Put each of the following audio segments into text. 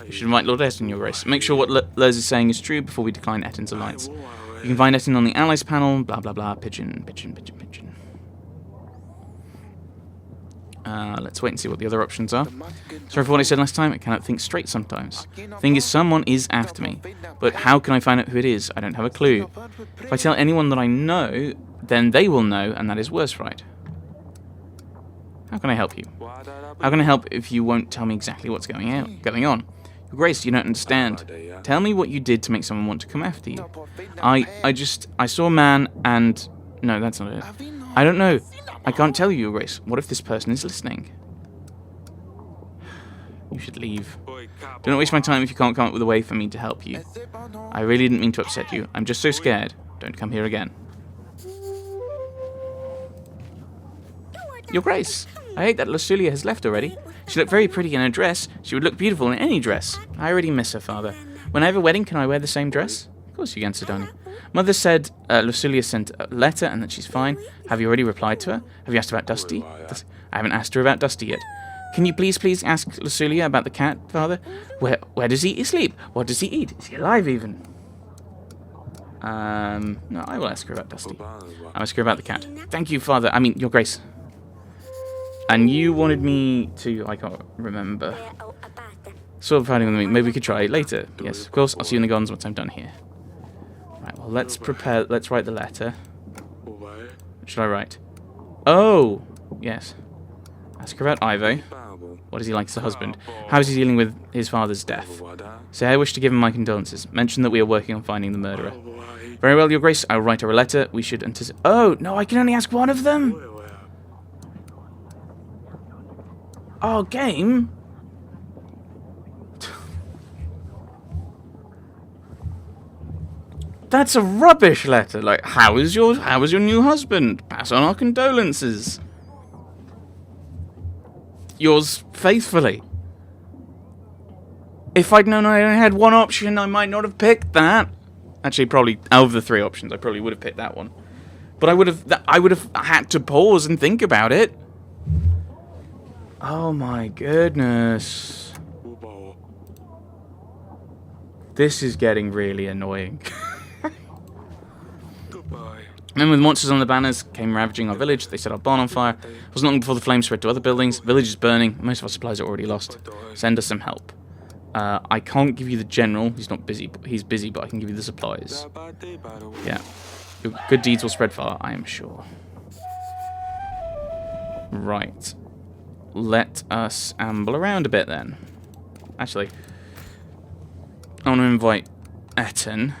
You should invite Lord Etten, Your Grace. Make sure what Lurs is saying is true before we decline Etten's alliance. You can find Etten on the Allies panel, blah blah blah, pigeon. Let's wait and see what the other options are. Sorry for what I said last time, I cannot think straight sometimes. The thing is, someone is after me. But how can I find out who it is? I don't have a clue. If I tell anyone that I know, then they will know, and that is worse, right? How can I help you? How can I help if you won't tell me exactly what's going on? Your Grace, you don't understand. Tell me what you did to make someone want to come after you. I saw a man and... No, that's not it. I don't know. I can't tell you, Your Grace. What if this person is listening? You should leave. Do not waste my time if you can't come up with a way for me to help you. I really didn't mean to upset you. I'm just so scared. Don't come here again. Your Grace, I hate that Lusulia has left already. She looked very pretty in her dress. She would look beautiful in any dress. I already miss her, Father. When I have a wedding, can I wear the same dress? Of course you can, Sidoni. Mother said Lusulia sent a letter and that she's fine. Have you already replied to her? Have you asked about Dusty? I haven't asked her about Dusty yet. Can you please ask Lusulia about the cat, Father? Where does he sleep? What does he eat? Is he alive even? No, I will ask her about Dusty. I'll ask her about the cat. Thank you, Father. I mean, Your Grace. And you wanted me to... I can't remember. Sort of fighting with me. Maybe we could try it later. Yes, of course. I'll see you in the gardens once I'm done here. Right, well, let's prepare... Let's write the letter. What should I write? Oh! Yes. Ask her about Ivo. What is he like as a husband? How is he dealing with his father's death? Say I wish to give him my condolences. Mention that we are working on finding the murderer. Very well, Your Grace. I'll write her a letter. We should anticipate... Oh! No, I can only ask one of them! Oh, game? That's a rubbish letter. Like, how is your new husband? Pass on our condolences. Yours faithfully. If I'd known I only had one option, I might not have picked that. Actually, probably out of the three options, I probably would have picked that one. But I would have had to pause and think about it. Oh my goodness. This is getting really annoying. Men with monsters on the banners came ravaging our village. They set our barn on fire. It wasn't long before the flames spread to other buildings. The village is burning. Most of our supplies are already lost. Send us some help. I can't give you the general. He's not busy. He's busy, but I can give you the supplies. Yeah. Your good deeds will spread far, I am sure. Right. Let us amble around a bit then. Actually, I want to invite Etten.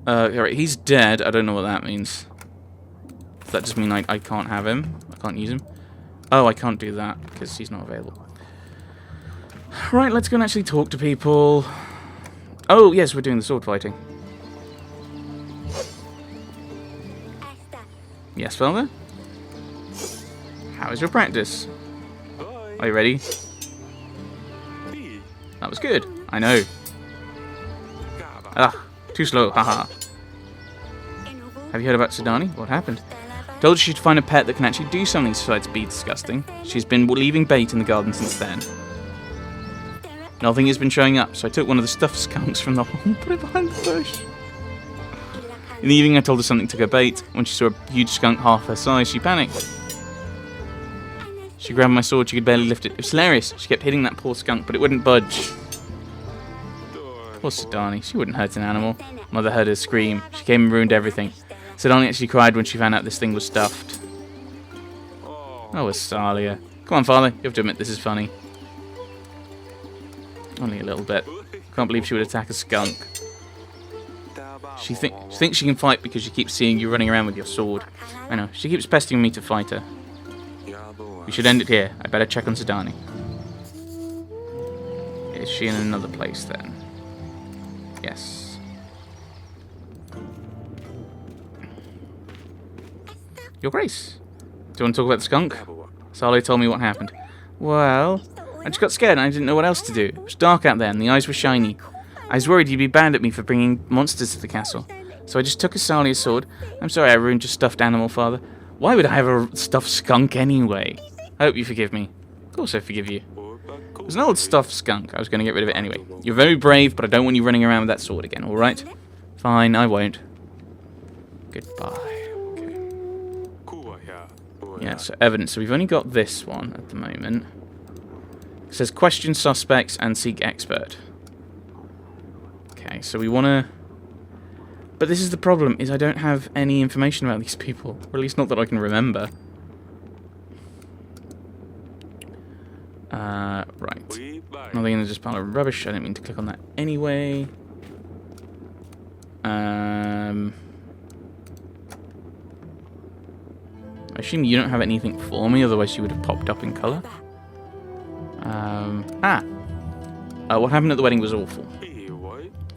Alright, he's dead. I don't know what that means. Does that just mean I can't have him? I can't use him? Oh, I can't do that because he's not available. Right, let's go and actually talk to people. Oh, yes, we're doing the sword fighting. Yes, Father? How is your practice? Are you ready? That was good. I know. Ah, too slow. Haha. Have you heard about Sidani? What happened? Told her she'd find a pet that can actually do something besides be disgusting. She's been leaving bait in the garden since then. Nothing has been showing up, so I took one of the stuffed skunks from the hole and put it behind the bush. In the evening, I told her something took her bait. When she saw a huge skunk half her size, she panicked. She grabbed my sword, she could barely lift it. It was hilarious. She kept hitting that poor skunk, but it wouldn't budge. Poor Sidani, she wouldn't hurt an animal. Mother heard her scream. She came and ruined everything. Sidani actually cried when she found out this thing was stuffed. Oh, Astalia. Come on, Father, you have to admit this is funny. Only a little bit. Can't believe she would attack a skunk. She thinks she can fight because she keeps seeing you running around with your sword. I know, she keeps pestering me to fight her. We should end it here. I better check on Sidani. Is she in another place then? Yes. Your Grace. Do you want to talk about the skunk? Salo told me what happened. Well, I just got scared and I didn't know what else to do. It was dark out there and the eyes were shiny. I was worried you'd be bad at me for bringing monsters to the castle. So I just took Asalia's sword. I'm sorry I ruined your stuffed animal, Father. Why would I have a stuffed skunk anyway? I hope you forgive me. course I forgive you. It was an old stuffed skunk. I was going to get rid of it anyway. You're very brave, but I don't want you running around with that sword again, alright? Fine, I won't. Goodbye. Okay. Yeah, so evidence. So we've only got this one at the moment. It says question suspects and seek expert. Okay, so we want to... But this is the problem, is I don't have any information about these people. Or at least not that I can remember. Right. Nothing in this pile of rubbish. I didn't mean to click on that anyway. I assume you don't have anything for me, otherwise you would have popped up in colour. What happened at the wedding was awful.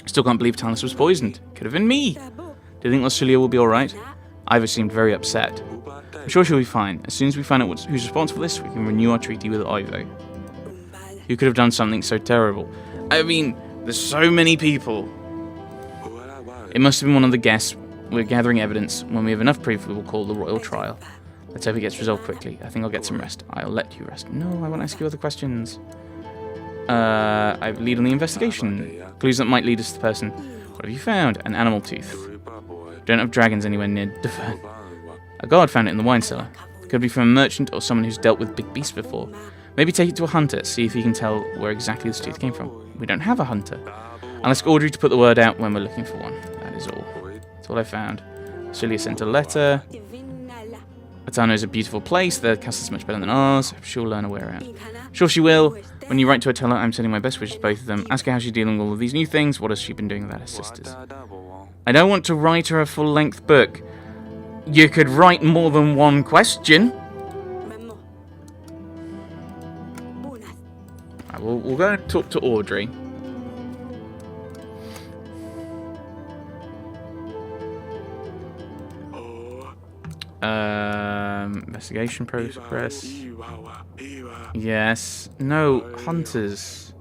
Still can't believe Talus was poisoned. Could have been me. Do you think Lucilia will be alright? Ivor seemed very upset. I'm sure she'll be fine. As soon as we find out who's responsible for this, we can renew our treaty with Ivo. Who could have done something so terrible? I mean, there's so many people. It must have been one of the guests. We're gathering evidence. When we have enough proof, we will call the royal trial. Let's hope it gets resolved quickly. I think I'll get some rest. I'll let you rest. No, I want to ask you other questions. I lead on the investigation. Clues that might lead us to the person. What have you found? An animal tooth. Don't have dragons anywhere near Devon. A guard found it in the wine cellar. Could be from a merchant or someone who's dealt with big beasts before. Maybe take it to a hunter, see if he can tell where exactly this tooth came from. We don't have a hunter. I'll ask Audrey to put the word out when we're looking for one. That is all. That's all I found. Celia sent a letter. Atano is a beautiful place. Their castle's much better than ours. She'll learn a way around. Sure she will. When you write to her, tell her I'm sending my best wishes to both of them. Ask her how she's dealing with all of these new things. What has she been doing without her sisters? I don't want to write her a full-length book. You could write more than one question. Right, we'll go and talk to Audrey. Investigation progress. Yes. No. Hunters.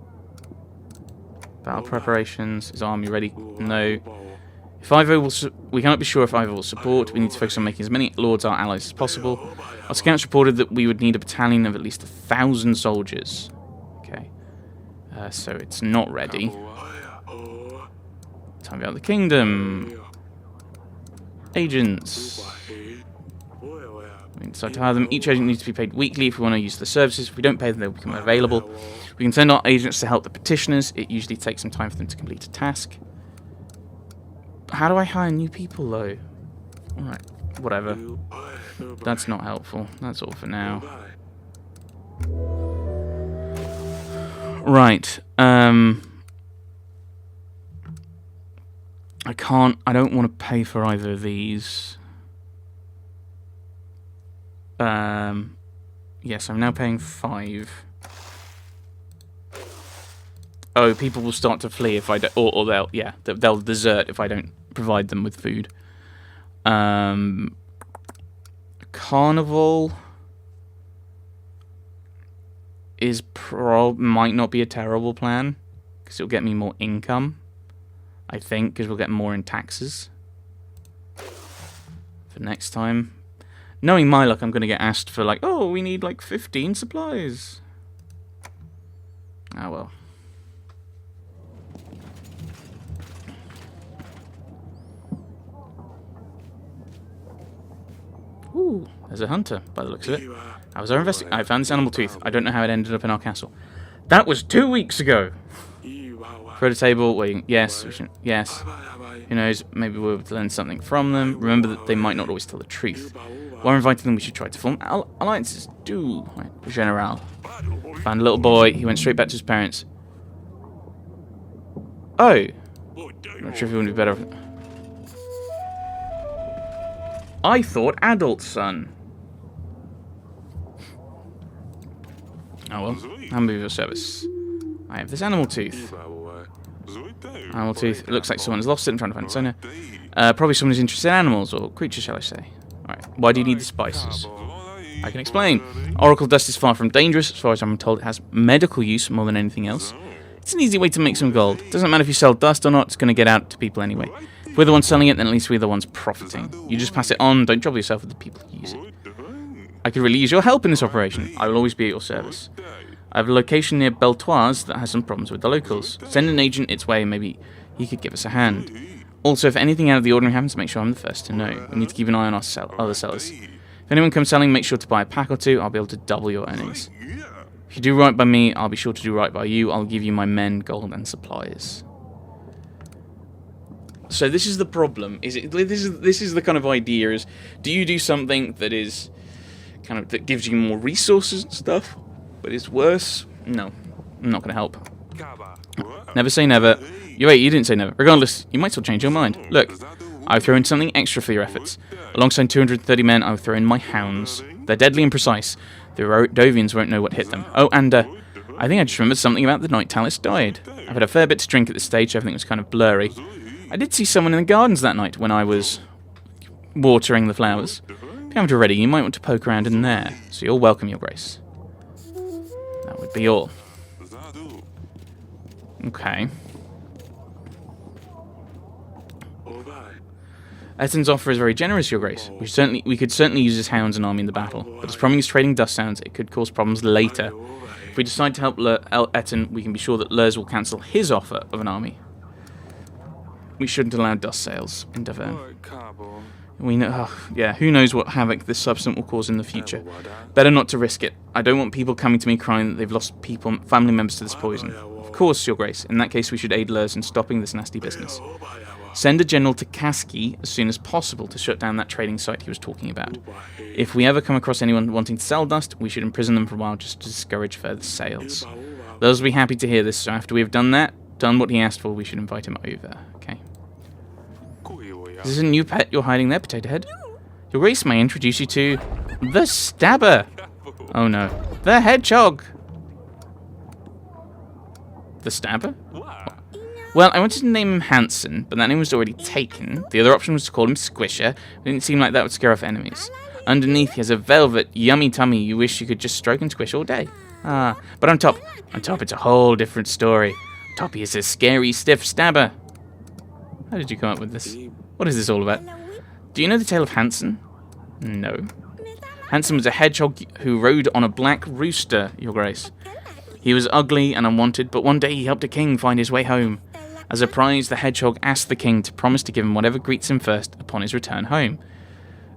Battle preparations. Is army ready? No. If Ivo will, we cannot be sure if Ivo will support. We need to focus on making as many lords our allies as possible. Our scouts reported that we would need a battalion of at least 1,000 soldiers. Okay. So it's not ready. Time out the kingdom. Agents. We can decide to hire them. Each agent needs to be paid weekly if we want to use the services. If we don't pay them, they'll become unavailable. We can send our agents to help the petitioners. It usually takes some time for them to complete a task. How do I hire new people, though? Alright, whatever. That's not helpful. That's all for now. Right. I don't want to pay for either of these. Yes, I'm now paying 5. Oh, people will start to flee if I don't, or they'll desert if I don't provide them with food. Carnival is might not be a terrible plan because it'll get me more income. I think because we'll get more in taxes for next time. Knowing my luck, I'm going to get asked for like, oh, we need like 15 supplies. Ah, well. Ooh, there's a hunter, by the looks of it. I was I found this animal tooth. I don't know how it ended up in our castle. That was 2 weeks ago. Throw the table, waiting. Yes, yes. Who knows, maybe we'll be able to learn something from them. Remember that they might not always tell the truth. While inviting them, we should try to form alliances. Right, General. Found a little boy. He went straight back to his parents. Oh. Not sure if he would be better. I thought adult son. Oh well. How may I be of your service? I have this animal tooth. Animal tooth. It looks like someone's lost it and trying to find its owner. Probably someone who's interested in animals, or creatures, shall I say. Alright. Why do you need the spices? I can explain. Oracle dust is far from dangerous. As far as I'm told, it has medical use more than anything else. It's an easy way to make some gold. It doesn't matter if you sell dust or not, it's going to get out to people anyway. If we're the ones selling it, then at least we're the ones profiting. You just pass it on, don't trouble yourself with the people who use it. I could really use your help in this operation. I will always be at your service. I have a location near Beltoise that has some problems with the locals. Send an agent its way, maybe he could give us a hand. Also, if anything out of the ordinary happens, make sure I'm the first to know. We need to keep an eye on our other sellers. If anyone comes selling, make sure to buy a pack or two. I'll be able to double your earnings. If you do right by me, I'll be sure to do right by you. I'll give you my men, gold, and supplies. So this is the problem. This is the kind of idea: is do you do something that is kind of that gives you more resources and stuff, but it's worse? No, I'm not going to help. Never say never. You didn't say never. Regardless, you might still change your mind. Look, I'll throw in something extra for your efforts. Alongside 230 men, I'll throw in my hounds. They're deadly and precise. The Rodovians won't know what hit them. Oh, and I think I just remembered something about the night Talus died. I've had a fair bit to drink at this stage, so everything was kind of blurry. I did see someone in the gardens that night when I was watering the flowers. If you haven't already, you might want to poke around in there. So you're welcome, Your Grace. That would be all. Okay. Etton's offer is very generous, Your Grace. We could certainly use his hounds and army in the battle, but as Promming is trading dust sounds, it could cause problems later. If we decide to help Etton, we can be sure that Lurs will cancel his offer of an army. We shouldn't allow dust sales in Davern. We know, yeah, who knows what havoc this substance will cause in the future. Better not to risk it. I don't want people coming to me crying that they've lost family members to this poison. Of course, Your Grace. In that case, we should aid Lurs in stopping this nasty business. Send a general to Kaski as soon as possible to shut down that trading site he was talking about. If we ever come across anyone wanting to sell dust, we should imprison them for a while just to discourage further sales. Lurs will be happy to hear this, so after we have done what he asked for, we should invite him over. Okay. Is this a new pet you're hiding there, Potato Head? Your Grace may introduce you to the Stabber. Oh no. The Hedgehog. The Stabber? Well, I wanted to name him Hanson, but that name was already taken. The other option was to call him Squisher. It didn't seem like that would scare off enemies. Underneath, he has a velvet, yummy tummy you wish you could just stroke and squish all day. Ah, but on top, it's a whole different story. On top, he is a scary, stiff stabber. How did you come up with this? What is this all about? Do you know the tale of Hanson? No. Hanson was a hedgehog who rode on a black rooster, Your Grace. He was ugly and unwanted, but one day he helped a king find his way home. As a prize, the hedgehog asked the king to promise to give him whatever greets him first upon his return home.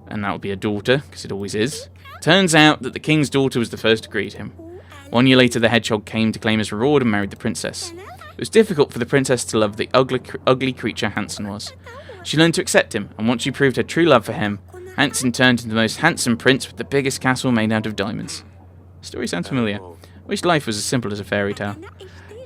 And that would be a daughter, because it always is. Turns out that the king's daughter was the first to greet him. 1 year later, the hedgehog came to claim his reward and married the princess. It was difficult for the princess to love the ugly creature Hanson was. She learned to accept him, and once she proved her true love for him, Hanson turned into the most handsome prince with the biggest castle made out of diamonds. The story sounds familiar. I wish life was as simple as a fairy tale.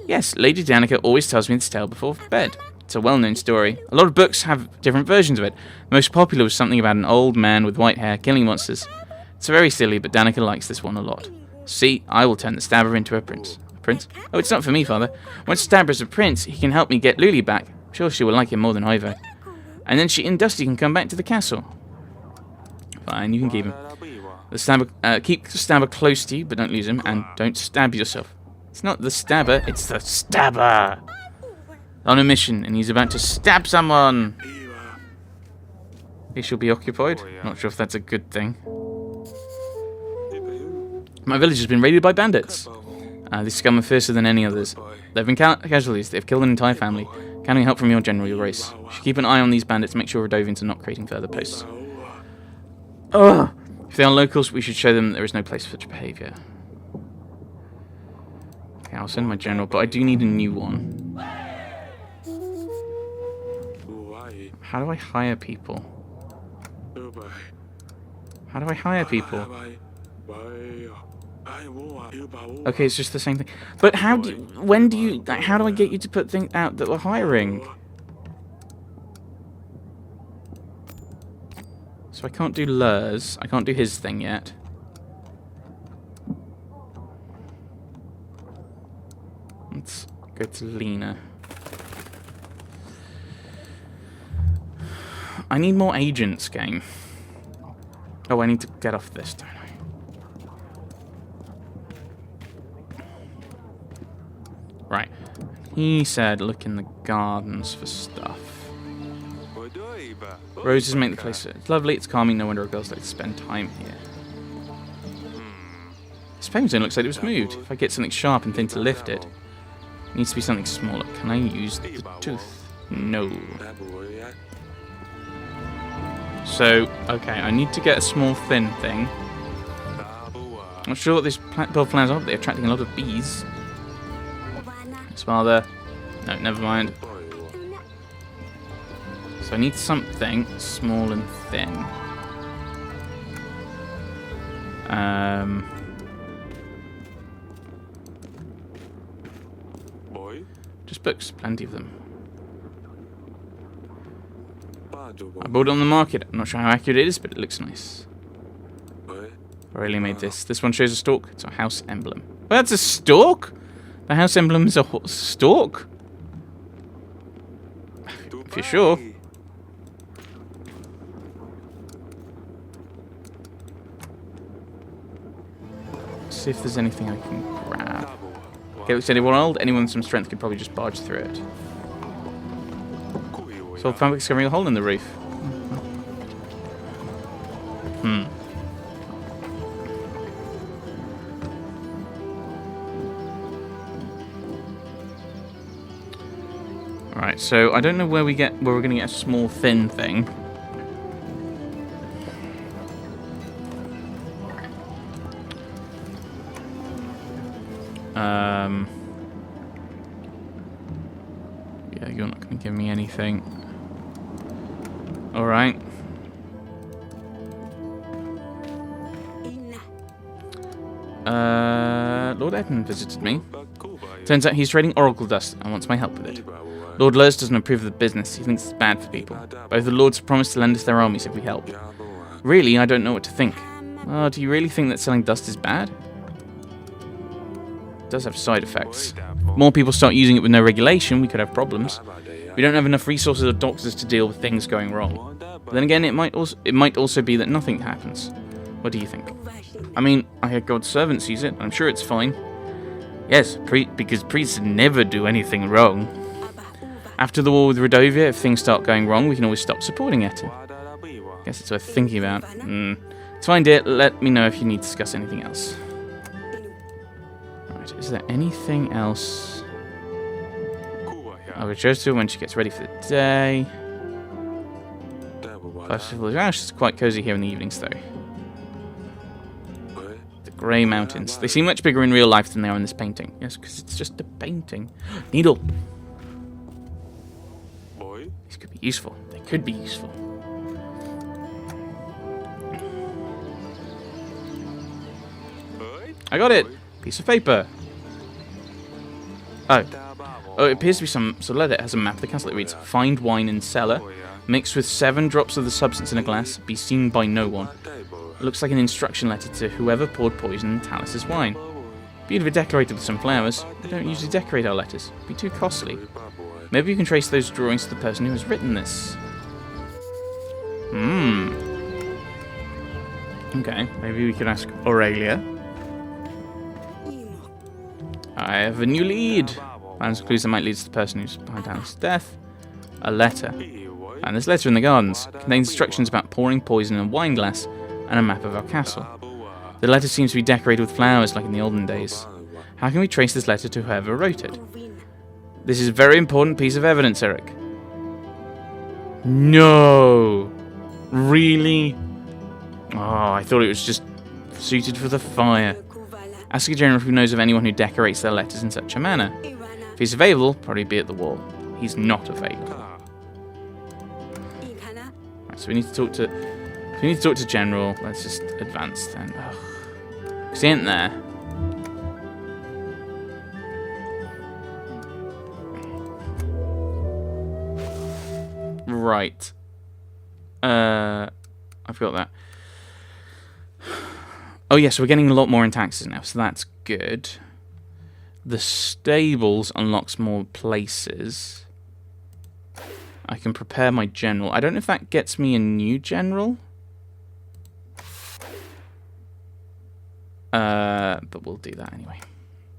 Yes, Lady Danica always tells me this tale before bed. It's a well-known story. A lot of books have different versions of it. The most popular was something about an old man with white hair killing monsters. It's very silly, but Danica likes this one a lot. See, I will turn the Stabber into a prince. A prince? Oh, it's not for me, Father. Once Stabber is a prince, he can help me get Luli back. I'm sure she will like him more than Ivo. And then she and Dusty can come back to the castle. Fine, you can keep him. The Stabber, keep the Stabber close to you, but don't lose him, and don't stab yourself. It's not the Stabber, it's the Stabber! On a mission, and he's about to stab someone! He shall be occupied. Not sure if that's a good thing. My village has been raided by bandits. These scum are fiercer than any others. There have been casualties. They've killed an entire family. Counting help from your general, Your Grace. You should keep an eye on these bandits and make sure Rodovians are not creating further posts. Ugh! If they are locals, we should show them there is no place for such behaviour. Okay, I'll send my general, but I do need a new one. How do I hire people? How do I hire people? Okay, it's just the same thing. But how do how do I get you to put things out that we're hiring? So I can't do Lurs. I can't do his thing yet. Let's go to Lena. I need more agents, game. Oh, I need to get off this, don't I? Right. He said look in the gardens for stuff. Roses make the place lovely, it's calming, no wonder girls like to spend time here. This paving zone looks like it was moved. If I get something sharp and thin to lift it, it needs to be something smaller. Can I use the tooth? No. So, okay, I need to get a small thin thing. I'm not sure what these bulb flowers are, but they're attracting a lot of bees. Smile there. No, never mind. So I need something small and thin. Just books, plenty of them. I bought it on the market. I'm not sure how accurate it is, but it looks nice. Aurelia made this. This one shows a stork. It's a house emblem. Well, that's a stork? The house emblem is a stork? If you're sure. Let's see if there's anything I can grab. Okay, looks anyone old. Anyone with some strength could probably just barge through it. So fabric's covering a hole in the roof. Alright, so I don't know where we're gonna get a small thin thing. Yeah, you're not gonna give me anything. Alright. Lord Edmund visited me. Turns out he's trading oracle dust and wants my help with it. Lord Lurs doesn't approve of the business. He thinks it's bad for people. Both the lords have promised to lend us their armies if we help. Really, I don't know what to think. Oh, do you really think that selling dust is bad? It does have side effects. If more people start using it with no regulation, we could have problems. We don't have enough resources or doctors to deal with things going wrong. But then again, it might also be that nothing happens. What do you think? I mean, I heard God's servants use it. I'm sure it's fine. Yes, because priests never do anything wrong. After the war with Redovia, if things start going wrong, we can always stop supporting it. Guess it's worth thinking about. It's fine, dear. Let me know if you need to discuss anything else. Right, is there anything else? I'll return to her when she gets ready for the day. It's quite cozy here in the evenings, though. The Grey Mountains. They seem much bigger in real life than they are in this painting. Yes, because it's just a painting. Needle. These could be useful. They could be useful. I got it! Piece of paper. Oh, it appears to be some letter. It has a map of the castle. It reads, find wine in cellar. Mixed with 7 drops of the substance in a glass. Be seen by no one. It looks like an instruction letter to whoever poured poison in Talus's wine. Beautifully decorated with some flowers. We don't usually decorate our letters. It'd be too costly. Maybe you can trace those drawings to the person who has written this. Okay, maybe we could ask Aurelia. I have a new lead. Finds clues that might lead to the person who's behind Talus's death. A letter. And this letter in the gardens contains instructions about pouring poison in a wine glass and a map of our castle. The letter seems to be decorated with flowers like in the olden days. How can we trace this letter to whoever wrote it? This is a very important piece of evidence, Eric. No! Really? Oh, I thought it was just suited for the fire. Ask a general who knows of anyone who decorates their letters in such a manner. If he's available, probably be at the wall. He's not available. Right, so we need to talk to General. Let's just advance then. Because he ain't there. Right. I've got that. Oh yeah, so we're getting a lot more in taxes now, so that's good. The stables unlocks more places. I can prepare my general. I don't know if that gets me a new general. But we'll do that anyway.